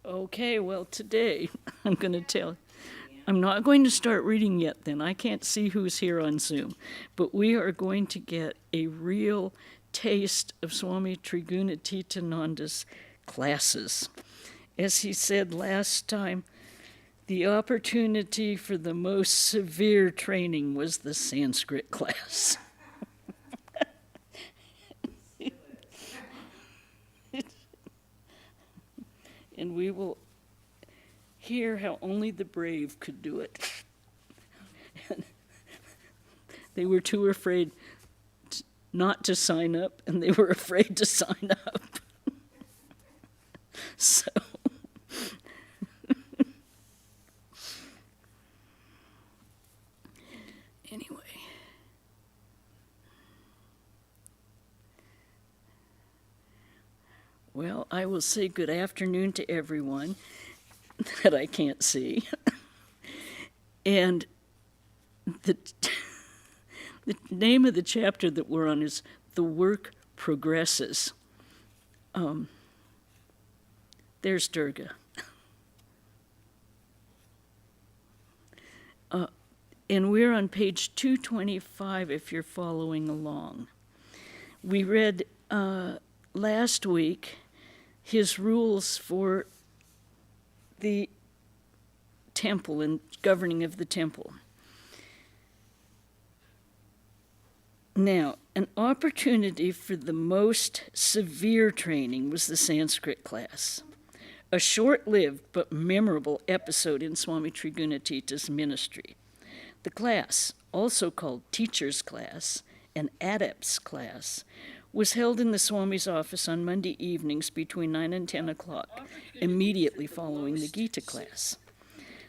Okay, well, today I'm going to tell. I'm not going to start reading yet then. I can't see who's here on Zoom. But we are going to get a real taste of Swami Trigunatitananda's classes. As he said last time, the opportunity for the most severe training was the Sanskrit class. And we will hear how only the brave could do it. They were too afraid not to sign up, and they were afraid to sign up. So, anyway. Well, I will say good afternoon to everyone that I can't see. And the name of the chapter that we're on is The Work Progresses. There's Durga. And we're on page 225 if you're following along. We read last week his rules for the temple and governing of the temple. Now, an opportunity for the most severe training was the Sanskrit class, a short-lived but memorable episode in Swami Trigunatita's ministry. The class, also called Teacher's Class and Adept's Class, was held in the Swami's office on Monday evenings between 9 and 10 o'clock, immediately following the Gita class.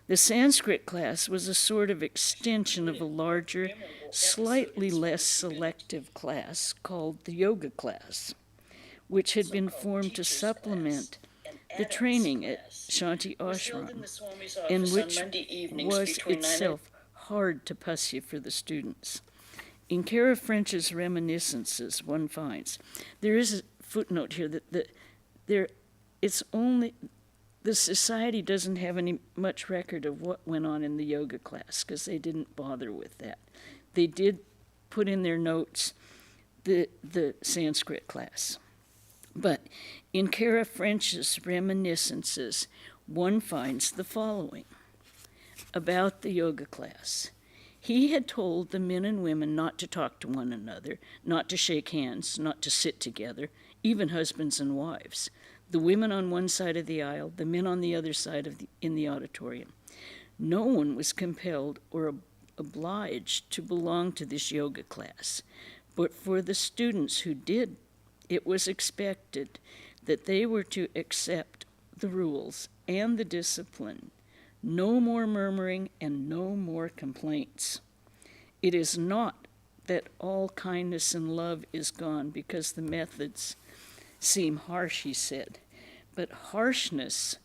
The Sanskrit class was a sort of extension of a larger, slightly less selective class called the Yoga class, which had been formed to supplement the training at Shanti Ashram, and which was itself hard tapasya for the students. In Kara French's reminiscences, one finds there is a footnote here that it's only the society doesn't have any much record of what went on in the yoga class because they didn't bother with that. They did put in their notes the Sanskrit class. But in Kara French's reminiscences, one finds the following about the yoga class. He had told the men and women not to talk to one another, not to shake hands, not to sit together, even husbands and wives. The women on one side of the aisle, the men on the other side in the auditorium. No one was compelled or obliged to belong to this yoga class, but for the students who did, it was expected that they were to accept the rules and the discipline. No more murmuring and no more complaints. It is not that all kindness and love is gone because the methods seem harsh, he said, but harshness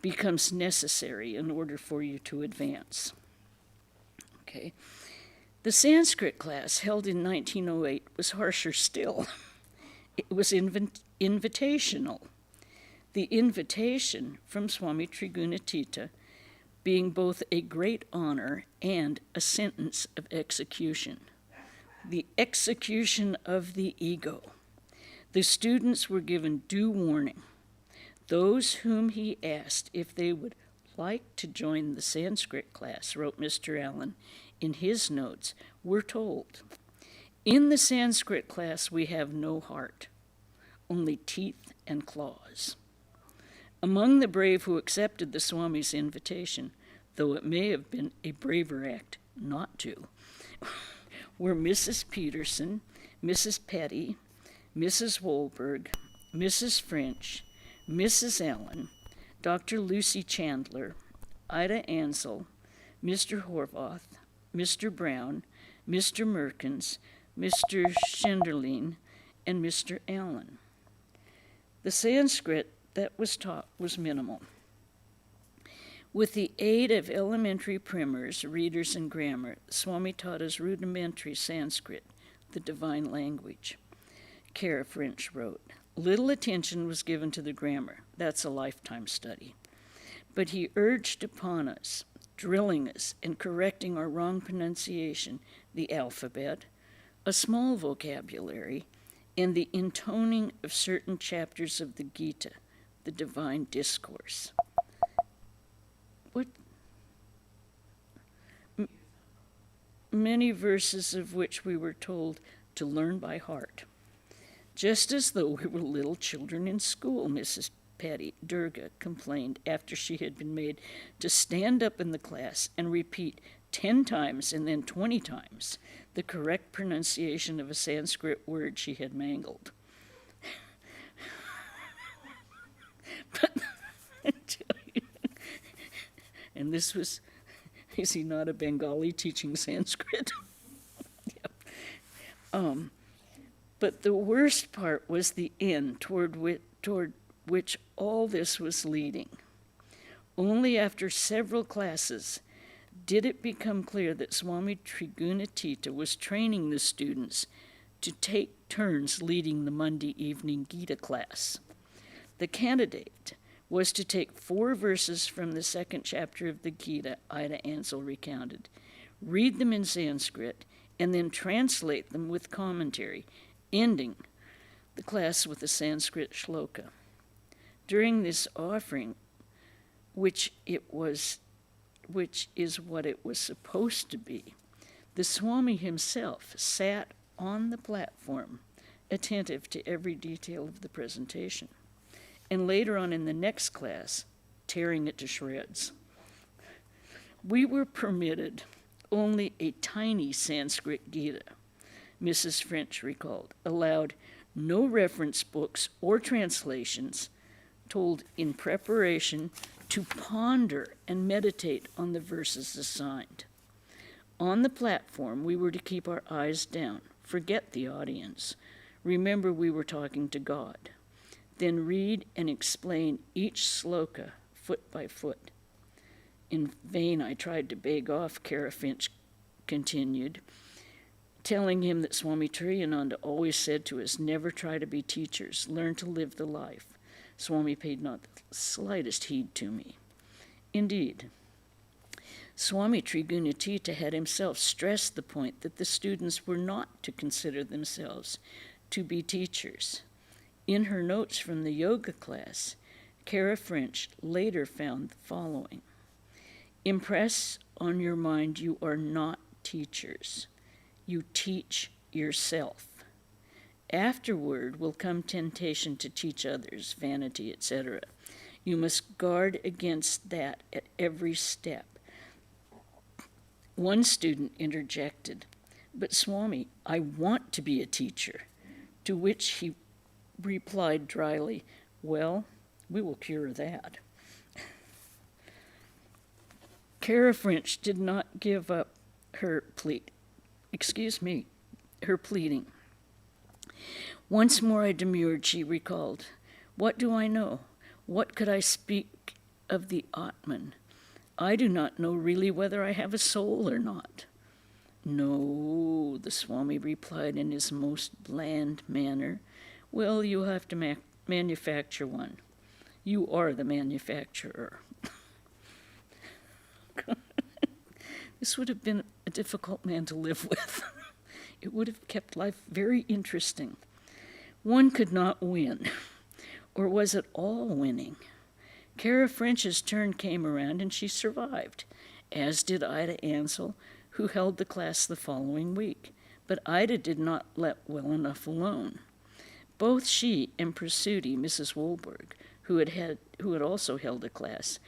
becomes necessary in order for you to advance. Okay. The Sanskrit class held in 1908 was harsher still. It was invitational. The invitation from Swami Trigunatita being both a great honor and a sentence of execution. The execution of the ego. The students were given due warning. Those whom he asked if they would like to join the Sanskrit class, wrote Mr. Allen in his notes, were told, in the Sanskrit class we have no heart, only teeth and claws. Among the brave who accepted the Swami's invitation, though it may have been a braver act not to, were Mrs. Peterson, Mrs. Petty, Mrs. Wolberg, Mrs. French, Mrs. Allen, Dr. Lucy Chandler, Ida Ansel, Mr. Horvath, Mr. Brown, Mr. Merkins, Mr. Schenderling, and Mr. Allen. The Sanskrit that was taught was minimal. With the aid of elementary primers, readers, and grammar, Swami taught us rudimentary Sanskrit, the divine language. Kara French wrote, little attention was given to the grammar. That's a lifetime study. But he urged upon us, drilling us and correcting our wrong pronunciation, the alphabet, a small vocabulary, and the intoning of certain chapters of the Gita, the divine discourse. What? Many verses of which we were told to learn by heart, just as though we were little children in school, Mrs. Patty Durga complained after she had been made to stand up in the class and repeat 10 times and then 20 times the correct pronunciation of a Sanskrit word she had mangled. But I tell you, and this was, is he not a Bengali teaching Sanskrit? Yeah. But the worst part was the end toward which all this was leading. Only after several classes did it become clear that Swami Trigunatita was training the students to take turns leading the Monday evening Gita class. The candidate was to take 4 verses from the 2nd chapter of the Gita, Ida Ansel recounted, read them in Sanskrit, and then translate them with commentary, ending the class with a Sanskrit shloka. During this offering, which is what it was supposed to be, the Swami himself sat on the platform, attentive to every detail of the presentation, and later on in the next class, tearing it to shreds. We were permitted only a tiny Sanskrit Gita, Mrs. French recalled, allowed no reference books or translations, told in preparation to ponder and meditate on the verses assigned. On the platform, we were to keep our eyes down, forget the audience, remember we were talking to God, then read and explain each sloka foot by foot. In vain I tried to beg off, Kara Finch continued, telling him that Swami Trigunatita always said to us, never try to be teachers, learn to live the life. Swami paid not the slightest heed to me. Indeed, Swami Trigunatita had himself stressed the point that the students were not to consider themselves to be teachers. In her notes from the yoga class, Kara French later found the following: impress on your mind you are not teachers. You teach yourself. Afterward will come temptation to teach others, vanity, etc. You must guard against that at every step. One student interjected, but Swami, I want to be a teacher, to which he replied dryly, well, we will cure that. Kara French did not give up her her pleading. Once more I demurred, she recalled. What do I know? What could I speak of the Atman? I do not know really whether I have a soul or not. No, the Swami replied in his most bland manner. Well, you have to manufacture one. You are the manufacturer. This would have been a difficult man to live with. It would have kept life very interesting. One could not win. Or was it all winning? Kara French's turn came around and she survived, as did Ida Ansel, who held the class the following week. But Ida did not let well enough alone. Both she and Prasudi, Mrs. Wolberg, who had also held a class,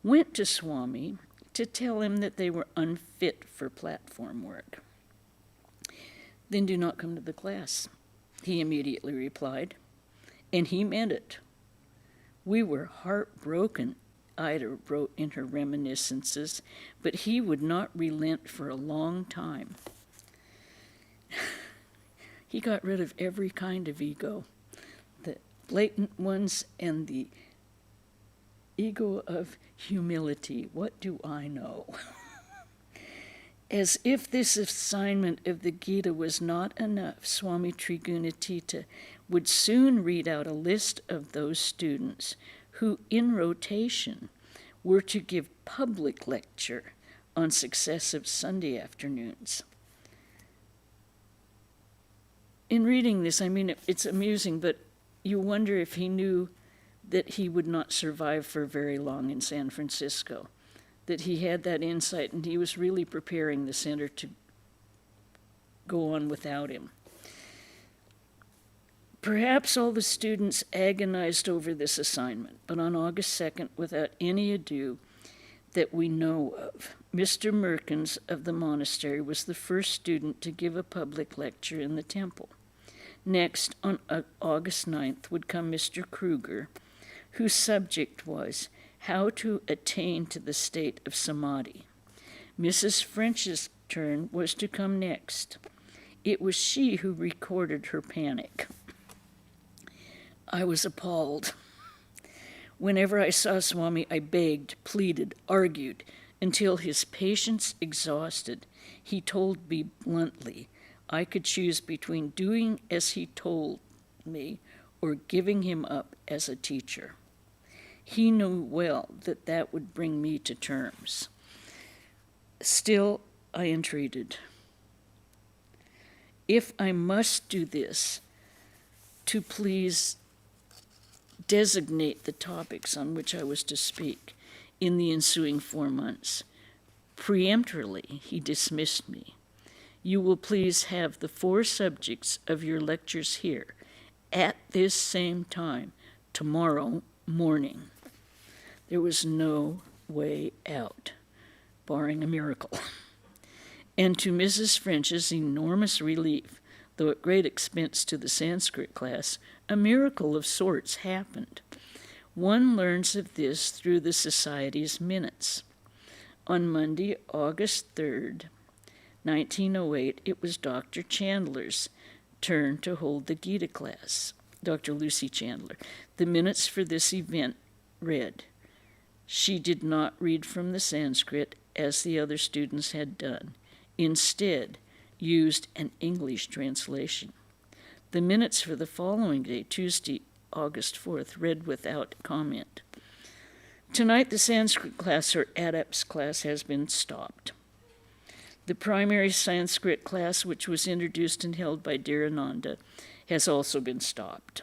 went to Swami to tell him that they were unfit for platform work. Then do not come to the class, he immediately replied, and he meant it. We were heartbroken, Ida wrote in her reminiscences, but he would not relent for a long time. He got rid of every kind of ego, the blatant ones and the ego of humility. What do I know? As if this assignment of the Gita was not enough, Swami Trigunatita would soon read out a list of those students who, in rotation, were to give public lecture on successive Sunday afternoons. In reading this, I mean, it's amusing, but you wonder if he knew that he would not survive for very long in San Francisco, that he had that insight and he was really preparing the center to go on without him. Perhaps all the students agonized over this assignment, but on August 2nd, without any ado that we know of, Mr. Merkins of the monastery was the first student to give a public lecture in the temple. Next, on August 9th, would come Mr. Kruger, whose subject was how to attain to the state of samadhi. Mrs. French's turn was to come next. It was she who recorded her panic. I was appalled. Whenever I saw Swami, I begged, pleaded, argued, until his patience exhausted. He told me bluntly I could choose between doing as he told me or giving him up as a teacher. He knew well that that would bring me to terms. Still, I entreated. If I must do this, to please designate the topics on which I was to speak in the ensuing 4 months. Peremptorily, he dismissed me. You will please have the 4 subjects of your lectures here at this same time, tomorrow morning. There was no way out, barring a miracle. And to Mrs. French's enormous relief, though at great expense to the Sanskrit class, a miracle of sorts happened. One learns of this through the Society's minutes. On Monday, August 3rd, 1908, it was Dr. Chandler's turn to hold the Gita class. Dr. Lucy Chandler. The minutes for this event read, she did not read from the Sanskrit as the other students had done. Instead, used an English translation. The minutes for the following day, Tuesday, August 4th, read without comment. Tonight, the Sanskrit class, or Adepts class, has been stopped. The primary Sanskrit class, which was introduced and held by Dhirananda, has also been stopped.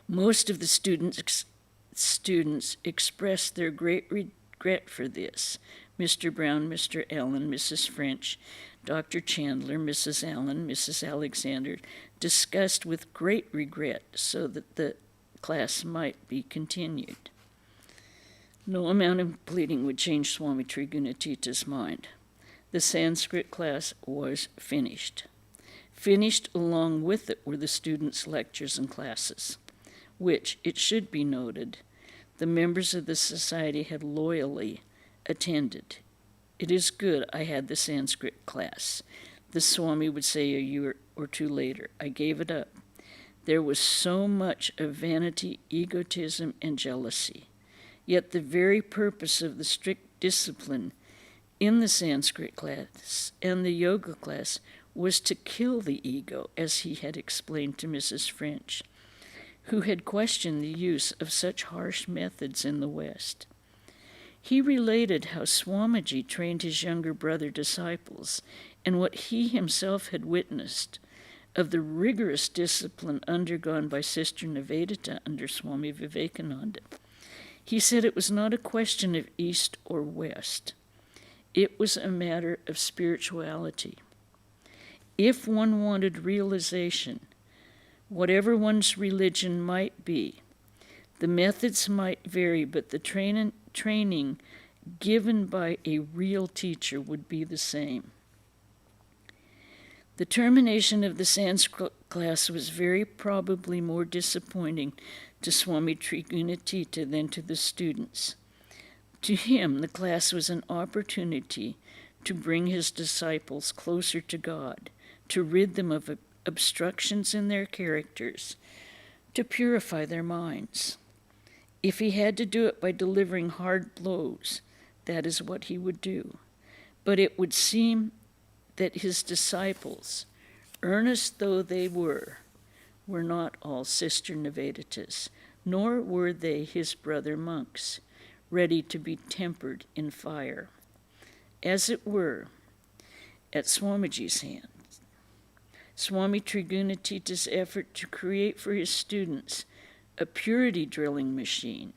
Most of the students expressed their great regret for this. Mr. Brown, Mr. Allen, Mrs. French, Dr. Chandler, Mrs. Allen, Mrs. Alexander discussed with great regret so that the class might be continued. No amount of pleading would change Swami Trigunatita's mind. The Sanskrit class was finished. Finished along with it were the students' lectures and classes, which, it should be noted, the members of the society had loyally attended. It is good I had the Sanskrit class. The Swami would say a year or 2 later, I gave it up. There was so much of vanity, egotism, and jealousy. Yet the very purpose of the strict discipline in the Sanskrit class and the yoga class was to kill the ego, as he had explained to Mrs. French, who had questioned the use of such harsh methods in the West. He related how Swamiji trained his younger brother disciples and what he himself had witnessed of the rigorous discipline undergone by Sister Nivedita under Swami Vivekananda. He said it was not a question of East or West. It was a matter of spirituality. If one wanted realization, whatever one's religion might be, the methods might vary, but the training given by a real teacher would be the same. The termination of the Sanskrit class was very probably more disappointing to Swami Trigunatita than to the students. To him, the class was an opportunity to bring his disciples closer to God, to rid them of obstructions in their characters, to purify their minds. If he had to do it by delivering hard blows, that is what he would do. But it would seem that his disciples, earnest though they were not all Sister Niveditas, nor were they his brother monks. ready to be tempered in fire. As it were, at Swamiji's hands. Swami Trigunatita's effort to create for his students a purity drilling machine,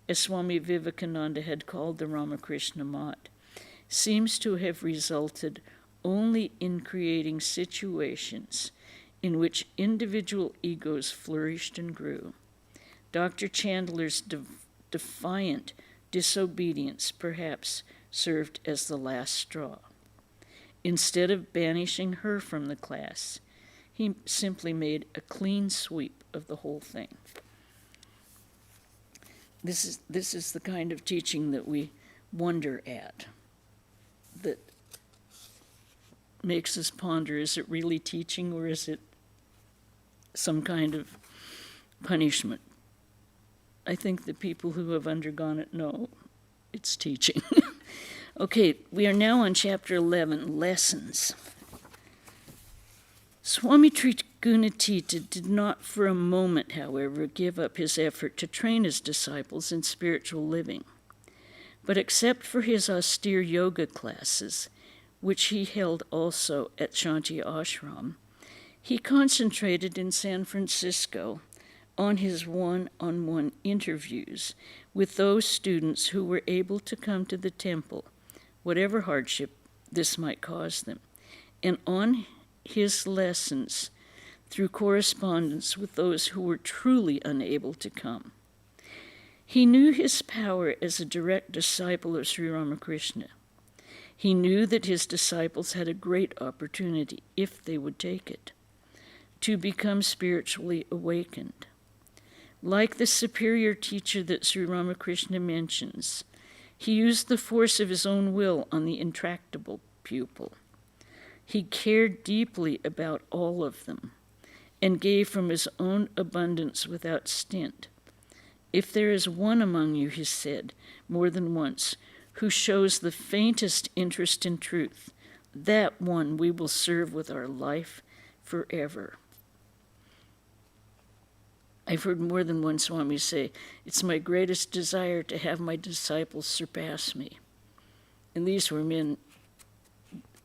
as Swami Vivekananda had called the Ramakrishna Math, seems to have resulted only in creating situations in which individual egos flourished and grew. Dr. Chandler's defiant disobedience perhaps served as the last straw. Instead of banishing her from the class, he simply made a clean sweep of the whole thing. This is the kind of teaching that we wonder at, that makes us ponder, is it really teaching or is it some kind of punishment? I think the people who have undergone it know it's teaching. Okay, we are now on chapter 11, Lessons. Swami Trigunatita did not for a moment, however, give up his effort to train his disciples in spiritual living. But except for his austere yoga classes, which he held also at Shanti Ashram, he concentrated in San Francisco on his one-on-one interviews with those students who were able to come to the temple, whatever hardship this might cause them, and on his lessons through correspondence with those who were truly unable to come. He knew his power as a direct disciple of Sri Ramakrishna. He knew that his disciples had a great opportunity, if they would take it, to become spiritually awakened. Like the superior teacher that Sri Ramakrishna mentions, he used the force of his own will on the intractable pupil. He cared deeply about all of them and gave from his own abundance without stint. If there is one among you, he said more than once, who shows the faintest interest in truth, that one we will serve with our life forever. I've heard more than one Swami say, it's my greatest desire to have my disciples surpass me. And these were men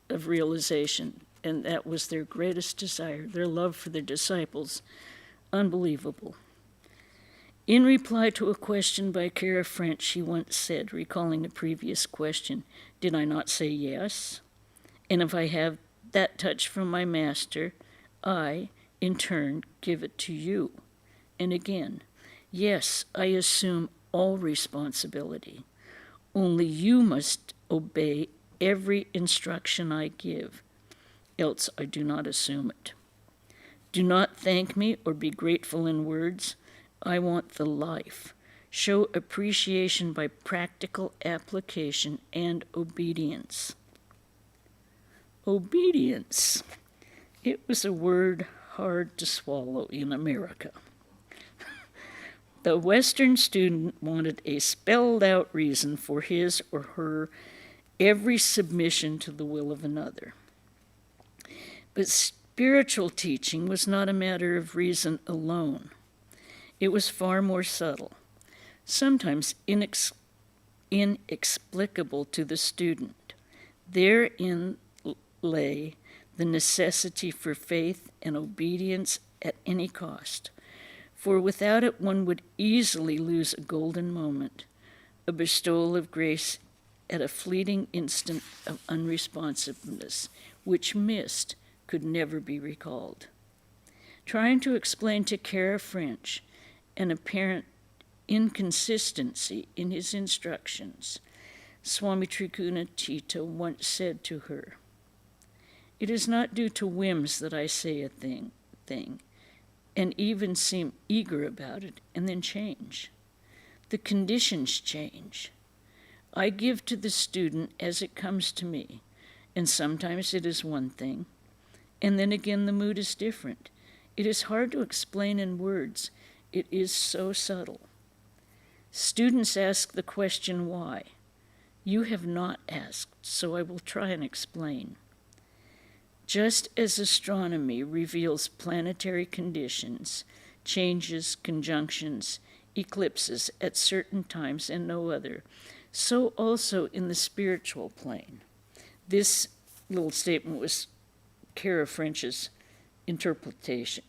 of realization, and that was their greatest desire, their love for their disciples. Unbelievable. In reply to a question by Cara French, she once said, recalling a previous question, did I not say yes? And if I have that touch from my master, I, in turn, give it to you. And again, yes, I assume all responsibility. Only you must obey every instruction I give, else I do not assume it. Do not thank me or be grateful in words. I want the life. Show appreciation by practical application and obedience. Obedience. It was a word hard to swallow in America. The Western student wanted a spelled-out reason for his or her every submission to the will of another. But spiritual teaching was not a matter of reason alone. It was far more subtle, sometimes inexplicable to the student. Therein lay the necessity for faith and obedience at any cost. For without it, one would easily lose a golden moment, a bestowal of grace at a fleeting instant of unresponsiveness, which missed could never be recalled. Trying to explain to Cara French an apparent inconsistency in his instructions, Swami Trigunatita once said to her, "It is not due to whims that I say a thing, and even seem eager about it, and then change. The conditions change. I give to the student as it comes to me, and sometimes it is one thing, and then again the mood is different. It is hard to explain in words. It is so subtle. Students ask the question why. You have not asked, so I will try and explain. Just as astronomy reveals planetary conditions, changes, conjunctions, eclipses at certain times and no other. So also in the spiritual plane. This little statement was Kara French's interpolation.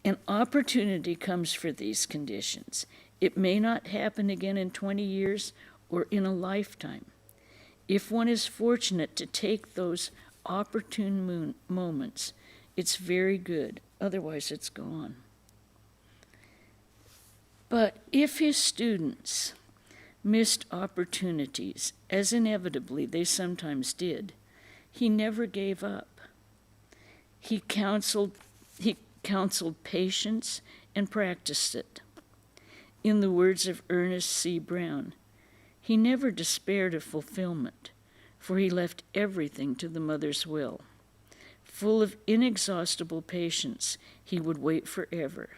An opportunity comes for these conditions. It may not happen again in 20 years or in a lifetime. If one is fortunate to take those opportune moments, it's very good. Otherwise, it's gone. But if his students missed opportunities, as inevitably they sometimes did, he never gave up. He counseled patience and practiced it. In the words of Ernest C. Brown, he never despaired of fulfillment, for he left everything to the mother's will. Full of inexhaustible patience, he would wait forever.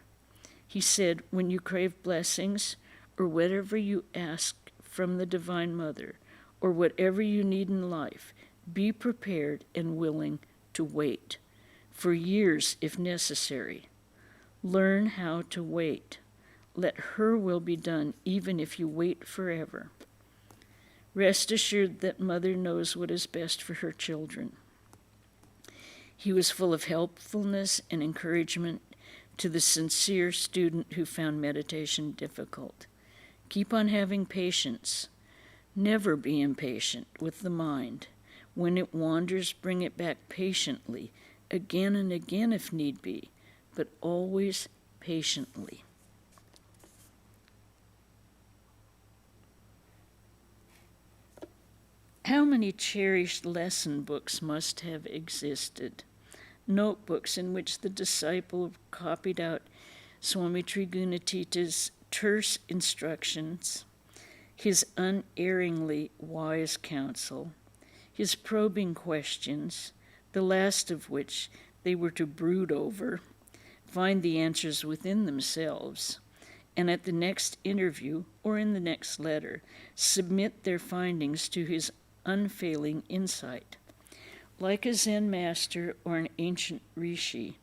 He said, when you crave blessings, or whatever you ask from the Divine Mother, or whatever you need in life, be prepared and willing to wait, for years if necessary. Learn how to wait. Let her will be done, even if you wait forever. Rest assured that Mother knows what is best for her children. He was full of helpfulness and encouragement to the sincere student who found meditation difficult. Keep on having patience. Never be impatient with the mind. When it wanders, bring it back patiently, again and again if need be, but always patiently. How many cherished lesson books must have existed? Notebooks in which the disciple copied out Swami Trigunatita's terse instructions, his unerringly wise counsel, his probing questions, the last of which they were to brood over, find the answers within themselves, and at the next interview or in the next letter, submit their findings to his unfailing insight. Like a Zen master or an ancient rishi,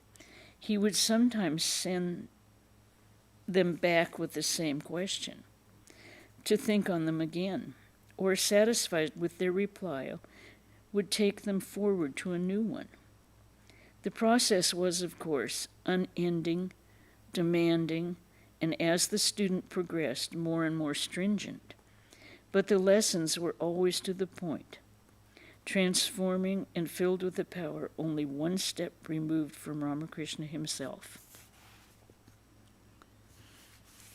he would sometimes send them back with the same question, to think on them again, or satisfied with their reply, would take them forward to a new one. The process was, of course, unending, demanding, and as the student progressed, more and more stringent. But the lessons were always to the point, transforming and filled with the power only one step removed from Ramakrishna himself.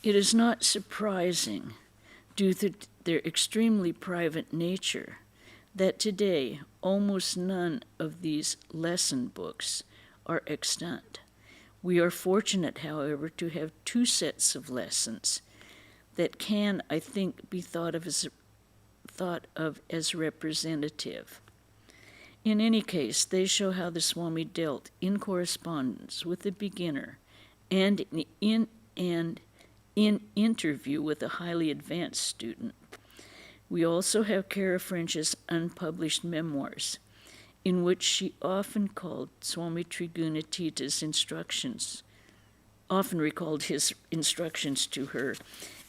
It is not surprising, due to their extremely private nature, that today almost none of these lesson books are extant. We are fortunate, however, to have two sets of lessons that can, I think, be thought of as representative. In any case, they show how the Swami dealt in correspondence with the beginner and in interview with a highly advanced student. We also have Kara French's unpublished memoirs, in which she often recalled his instructions to her,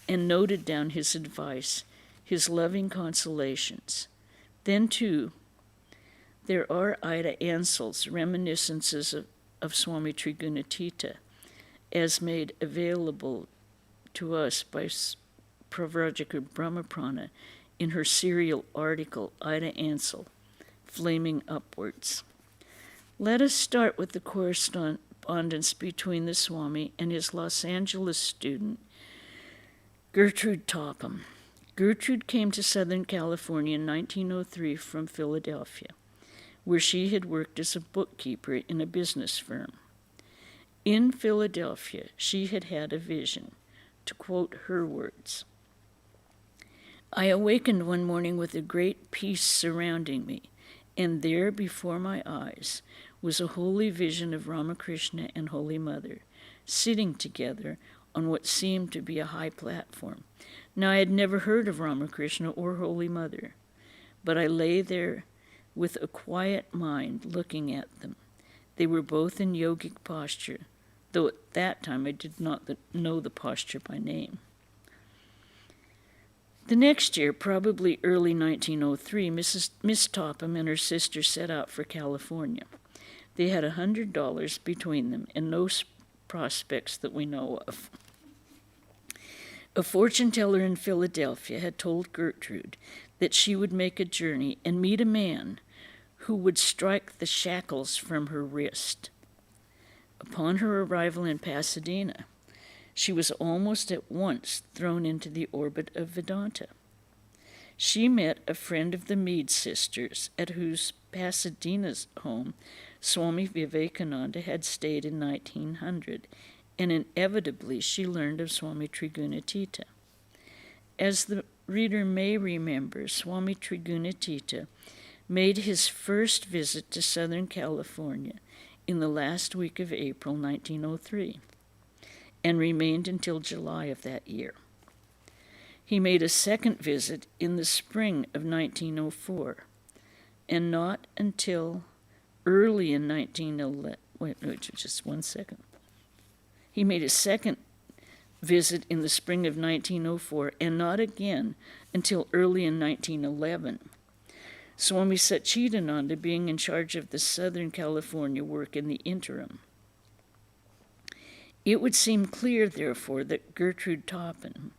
and noted down his advice, his loving consolations. Then, too, there are Ida Ansel's reminiscences of Swami Trigunatita, as made available to us by Pravrajaka Brahmaprana in her serial article, Ida Ansel, Flaming Upwards. Let us start with the correspondence between the Swami and his Los Angeles student, Gertrude Topham. Gertrude came to Southern California in 1903 from Philadelphia, where she had worked as a bookkeeper in a business firm. In Philadelphia, she had had a vision. To quote her words, I awakened one morning with a great peace surrounding me, and there before my eyes was a holy vision of Ramakrishna and Holy Mother, sitting together on what seemed to be a high platform. Now, I had never heard of Ramakrishna or Holy Mother, but I lay there with a quiet mind looking at them. They were both in yogic posture, though at that time I did not know the posture by name. The next year, probably early 1903, Miss Topham and her sister set out for California. They had $100 between them and no prospects that we know of. A fortune teller in Philadelphia had told Gertrude that she would make a journey and meet a man who would strike the shackles from her wrist. Upon her arrival in Pasadena, she was almost at once thrown into the orbit of Vedanta. She met a friend of the Mead sisters, at whose Pasadena's home Swami Vivekananda had stayed in 1900, and inevitably she learned of Swami Trigunatita. As the reader may remember, Swami Trigunatita made his first visit to Southern California in the last week of April 1903, and remained until July of that year. He made a second visit in the spring of 1904, and not until early in 1911. Just 1 second. He made a second visit in the spring of 1904, and not again until early in 1911. Swami Satchidananda being in charge of the Southern California work in the interim. It would seem clear, therefore, that Gertrude Topham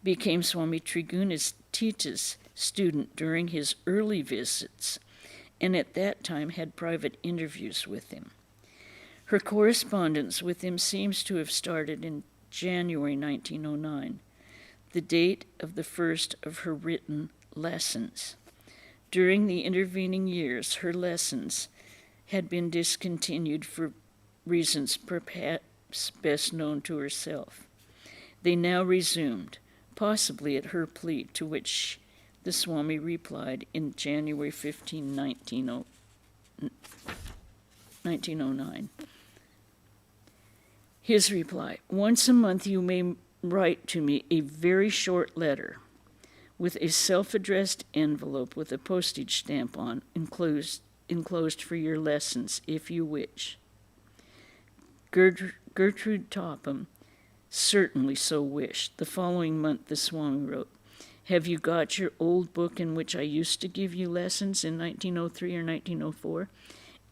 became Swami Trigunatita's student during his early visits, and at that time had private interviews with him. Her correspondence with him seems to have started in January 1909, the date of the first of her written lessons. During the intervening years, her lessons had been discontinued for reasons perhaps best known to herself. They now resumed, possibly at her plea, to which the Swami replied in January 15, 1909. His reply: "Once a month you may write to me a very short letter with a self-addressed envelope with a postage stamp on, enclosed for your lessons, if you wish." Gertrude Topham certainly so wished. The following month the Swami wrote, "Have you got your old book in which I used to give you lessons in 1903 or 1904?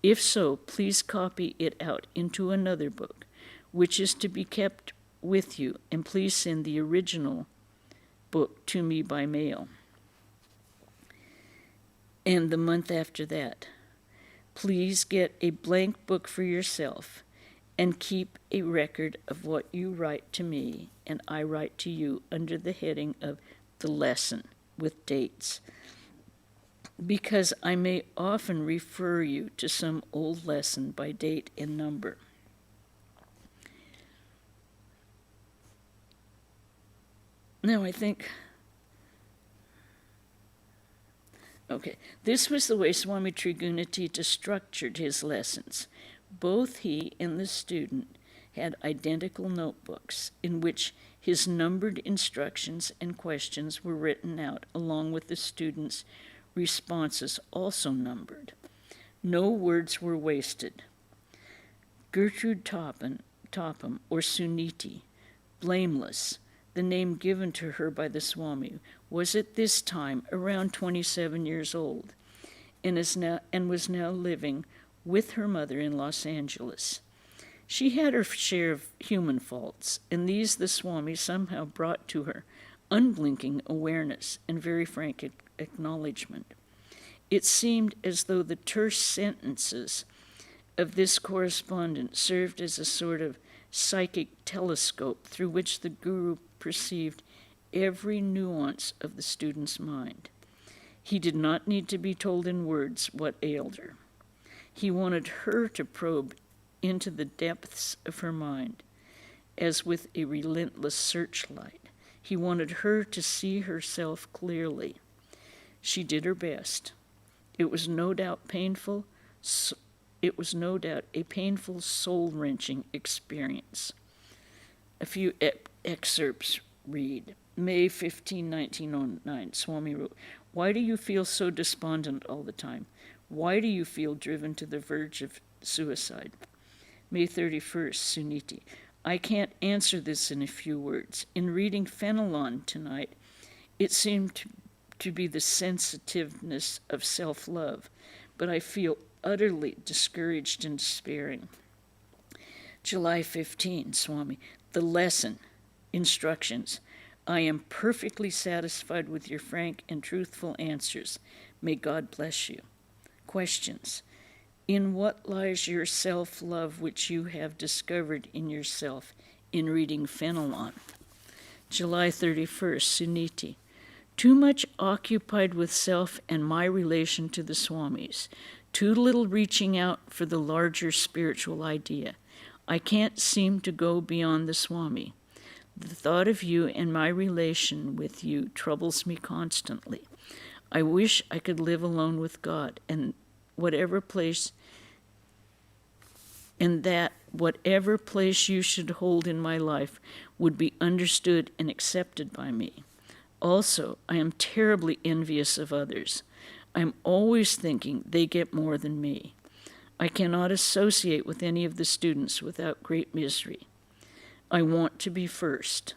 If so, please copy it out into another book, which is to be kept with you, and please send the original book to me by mail." And the month after that, "Please get a blank book for yourself and keep a record of what you write to me and I write to you under the heading of the lesson with dates, because I may often refer you to some old lesson by date and number." Now I think, this was the way Swami Trigunatita structured his lessons. Both he and the student had identical notebooks in which his numbered instructions and questions were written out, along with the student's responses, also numbered. No words were wasted. Gertrude Topham, or Suniti, blameless, the name given to her by the Swami, was at this time around 27 years old, and was now living with her mother in Los Angeles. She had her share of human faults, and these the Swami somehow brought to her unblinking awareness and very frank acknowledgement. It seemed as though the terse sentences of this correspondent served as a sort of psychic telescope through which the Guru perceived every nuance of the student's mind. He did not need to be told in words what ailed her. He wanted her to probe into the depths of her mind, as with a relentless searchlight. He wanted her to see herself clearly. She did her best. It was no doubt painful. It was no doubt a painful, soul-wrenching experience. A few excerpts read. May 15, 1909, Swami wrote, "Why do you feel so despondent all the time? Why do you feel driven to the verge of suicide. May 31st, Suniti. I can't answer this in a few words. In reading Fenelon tonight, it seemed to be the sensitiveness of self-love, but I feel utterly discouraged and despairing. July 15, Swami. The lesson, instructions. I am perfectly satisfied with your frank and truthful answers. May God bless you. Questions. In what lies your self-love which you have discovered in yourself in reading Fenelon? July 31st, Suniti. Too much occupied with self and my relation to the Swamis. Too little reaching out for the larger spiritual idea. I can't seem to go beyond the Swami. The thought of you and my relation with you troubles me constantly. I wish I could live alone with God and whatever place you should hold in my life would be understood and accepted by me. Also, I am terribly envious of others. I am always thinking they get more than me. I cannot associate with any of the students without great misery. I want to be first.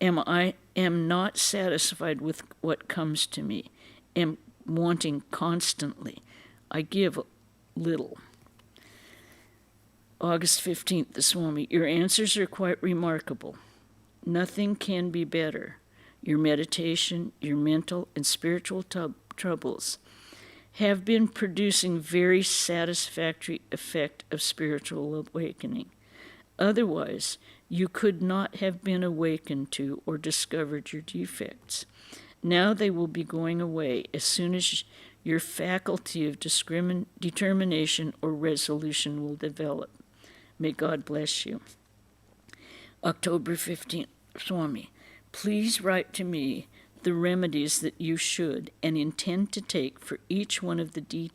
I am not satisfied with what comes to me, am wanting constantly. I give little. August 15th, the Swami. Your answers are quite remarkable. Nothing can be better. Your meditation, your mental and spiritual troubles have been producing very satisfactory effect of spiritual awakening. Otherwise, you could not have been awakened to or discovered your defects. Now they will be going away as soon as your faculty of determination or resolution will develop. May God bless you. October 15th, Swami. Please write to me the remedies that you should and intend to take for each one of the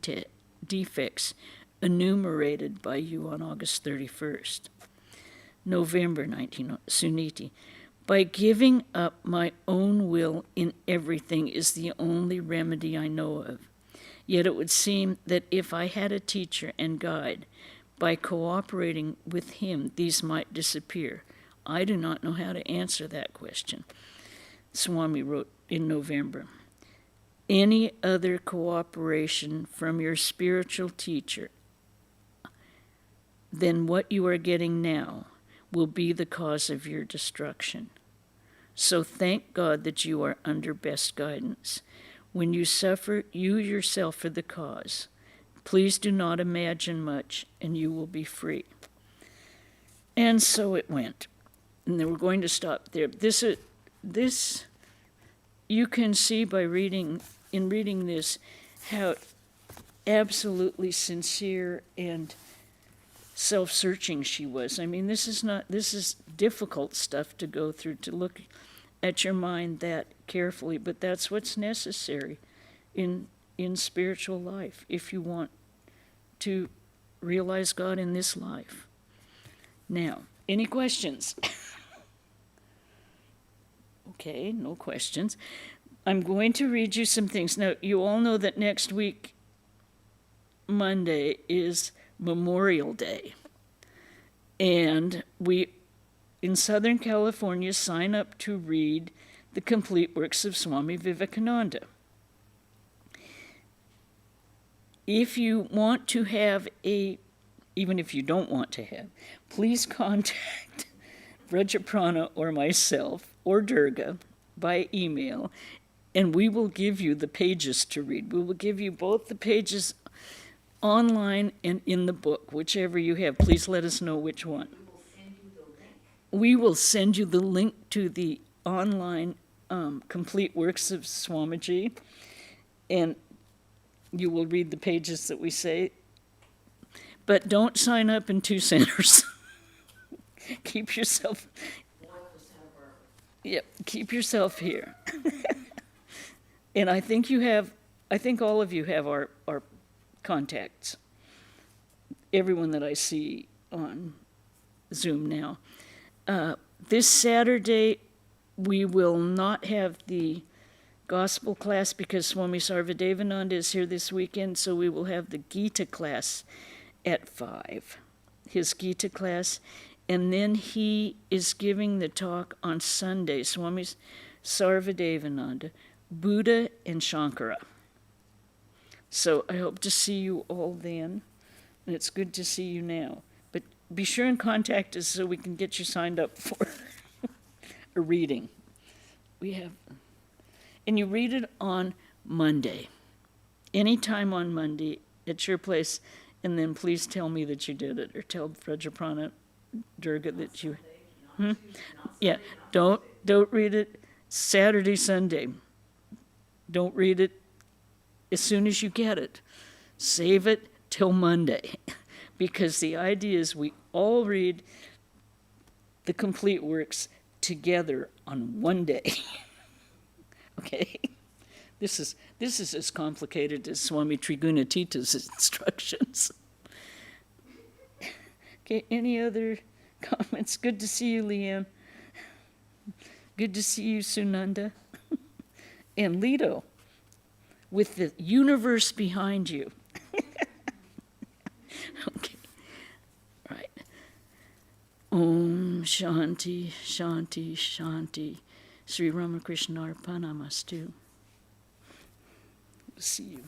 defects enumerated by you on August 31st. November 19, Suniti. By giving up my own will in everything is the only remedy I know of. Yet it would seem that if I had a teacher and guide, by cooperating with him, these might disappear. I do not know how to answer that question. Swami wrote in November, any other cooperation from your spiritual teacher than what you are getting now will be the cause of your destruction. So thank God that you are under best guidance. When you suffer, you yourself are the cause. Please do not imagine much, and you will be free. And so it went. And then we're going to stop there. This you can see by reading this how absolutely sincere and self-searching she was. I mean, this is difficult stuff to go through, to look at your mind that carefully, but that's what's necessary in spiritual life if you want to realize God in this life. Now, any questions? Okay, no questions. I'm going to read you some things. Now, you all know that next week, Monday, is Memorial Day. And we, in Southern California, sign up to read the complete works of Swami Vivekananda. If you want to have even if you don't want to have, please contact Vrajaprana or myself or Durga by email, and we will give you the pages to read. We will give you both the pages online and in the book, whichever you have. Please let us know which one. We will send you the link to the online complete works of Swamiji, and you will read the pages that we say. But don't sign up in two centers. Keep yourself. Yep, keep yourself here. And I think all of you have our contacts. Everyone that I see on Zoom now. This Saturday, we will not have the gospel class because Swami Sarvadevananda is here this weekend, so we will have the Gita class at 5, his Gita class. And then he is giving the talk on Sunday, Swami Sarvadevananda, Buddha and Shankara. So I hope to see you all then, and it's good to see you now. But be sure and contact us so we can get you signed up for a reading. And you read it on Monday, anytime on Monday at your place, and then please tell me that you did it, or tell Vrajaprana Durga that you... Yeah, don't read it Saturday, Sunday. Don't read it as soon as you get it. Save it till Monday, because the idea is we all read the complete works together on one day. Okay? This is as complicated as Swami Trigunatita's instructions. Okay, any other comments? Good to see you, Liam. Good to see you, Sunanda. And Lido, with the universe behind you. Okay, right. Om Shanti, Shanti, Shanti. Sri Ramakrishna Arpanamastu. See you.